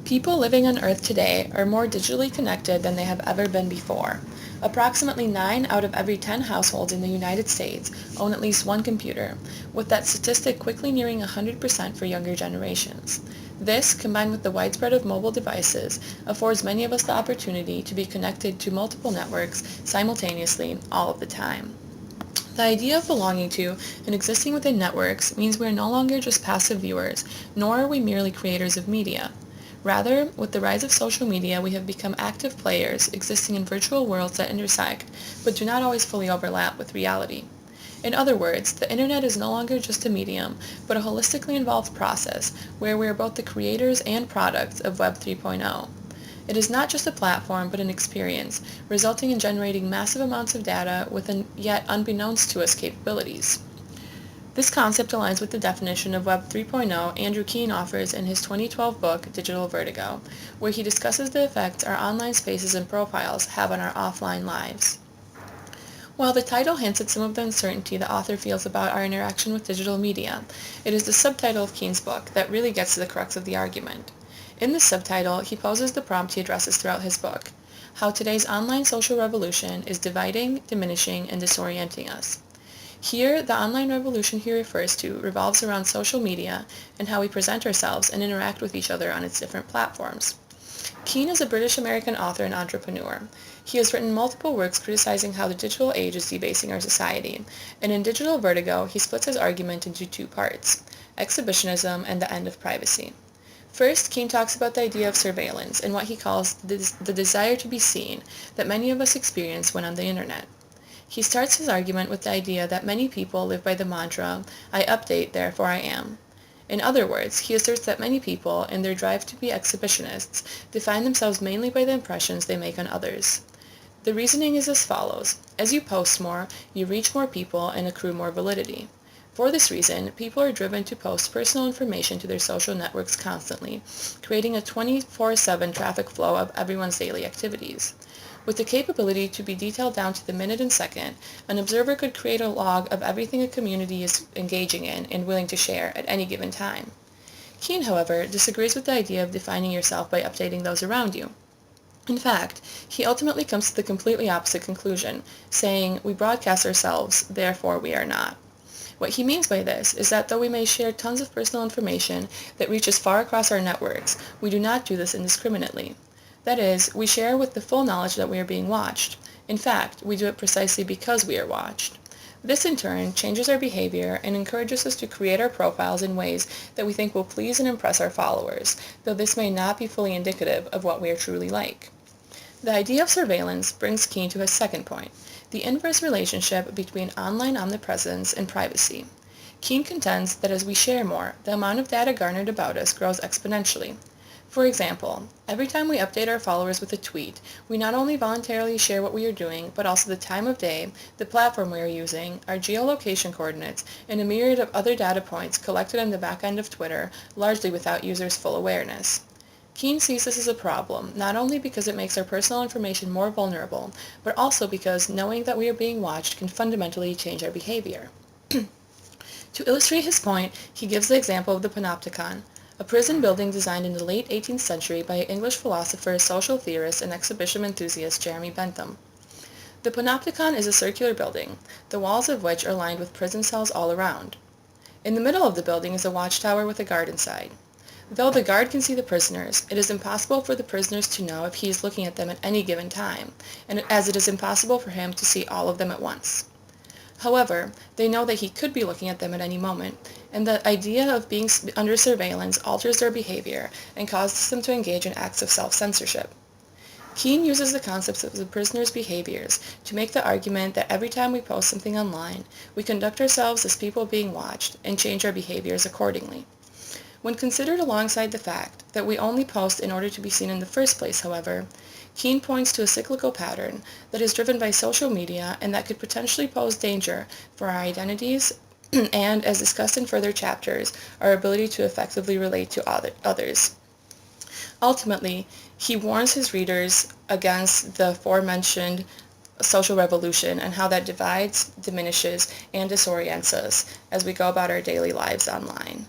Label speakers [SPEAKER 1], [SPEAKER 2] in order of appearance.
[SPEAKER 1] People living on Earth today are more digitally connected than they have ever been before. Approximately 9 out of every 10 households in the United States own at least one computer, with that statistic quickly nearing 100% for younger generations. This, combined with the widespread of mobile devices, affords many of us the opportunity to be connected to multiple networks simultaneously all of the time. The idea of belonging to and existing within networks means we are no longer just passive viewers, nor are we merely creators of media. Rather, with the rise of social media, we have become active players existing in virtual worlds that intersect, but do not always fully overlap with reality. In other words, the internet is no longer just a medium, but a holistically involved process where we are both the creators and products of Web 3.0. It is not just a platform, but an experience, resulting in generating massive amounts of data with yet unbeknownst to us capabilities. This concept aligns with the definition of Web 3.0 Andrew Keen offers in his 2012 book, Digital Vertigo, where he discusses the effects our online spaces and profiles have on our offline lives. While the title hints at some of the uncertainty the author feels about our interaction with digital media, it is the subtitle of Keen's book that really gets to the crux of the argument. In this subtitle, he poses the prompt he addresses throughout his book: how today's online social revolution is dividing, diminishing, and disorienting us. Here, the online revolution he refers to revolves around social media and how we present ourselves and interact with each other on its different platforms. Keen is a British-American author and entrepreneur. He has written multiple works criticizing how the digital age is debasing our society, and in Digital Vertigo, he splits his argument into two parts: exhibitionism and the end of privacy. First, Keen talks about the idea of surveillance and what he calls the desire to be seen that many of us experience when on the internet. He starts his argument with the idea that many people live by the mantra, "I update, therefore I am." In other words, he asserts that many people, in their drive to be exhibitionists, define themselves mainly by the impressions they make on others. The reasoning is as follows: as you post more, you reach more people and accrue more validity. For this reason, people are driven to post personal information to their social networks constantly, creating a 24/7 traffic flow of everyone's daily activities. With the capability to be detailed down to the minute and second, an observer could create a log of everything a community is engaging in and willing to share at any given time. Keen, however, disagrees with the idea of defining yourself by updating those around you. In fact, he ultimately comes to the completely opposite conclusion, saying, "We broadcast ourselves, therefore we are not." What he means by this is that though we may share tons of personal information that reaches far across our networks, we do not do this indiscriminately. That is, we share with the full knowledge that we are being watched. In fact, we do it precisely because we are watched. This, in turn, changes our behavior and encourages us to create our profiles in ways that we think will please and impress our followers, though this may not be fully indicative of what we are truly like. The idea of surveillance brings Keen to his second point: the inverse relationship between online omnipresence and privacy. Keen contends that as we share more, the amount of data garnered about us grows exponentially. For example, every time we update our followers with a tweet, we not only voluntarily share what we are doing, but also the time of day, the platform we are using, our geolocation coordinates, and a myriad of other data points collected on the back end of Twitter, largely without users' full awareness. Keen sees this as a problem, not only because it makes our personal information more vulnerable, but also because knowing that we are being watched can fundamentally change our behavior. To illustrate his point, he gives the example of the Panopticon, a prison building designed in the late 18th century by English philosopher, social theorist, and exhibition enthusiast Jeremy Bentham. The Panopticon is a circular building, the walls of which are lined with prison cells all around. In the middle of the building is a watchtower with a guard inside. Though the guard can see the prisoners, it is impossible for the prisoners to know if he is looking at them at any given time, and as it is impossible for him to see all of them at once. However, they know that he could be looking at them at any moment, and the idea of being under surveillance alters their behavior and causes them to engage in acts of self-censorship. Keen uses the concepts of the prisoner's behaviors to make the argument that every time we post something online, we conduct ourselves as people being watched and change our behaviors accordingly. When considered alongside the fact that we only post in order to be seen in the first place, however, Keen points to a cyclical pattern that is driven by social media and that could potentially pose danger for our identities and, as discussed in further chapters, our ability to effectively relate to others. Ultimately, he warns his readers against the aforementioned social revolution and how that divides, diminishes, and disorients us as we go about our daily lives online.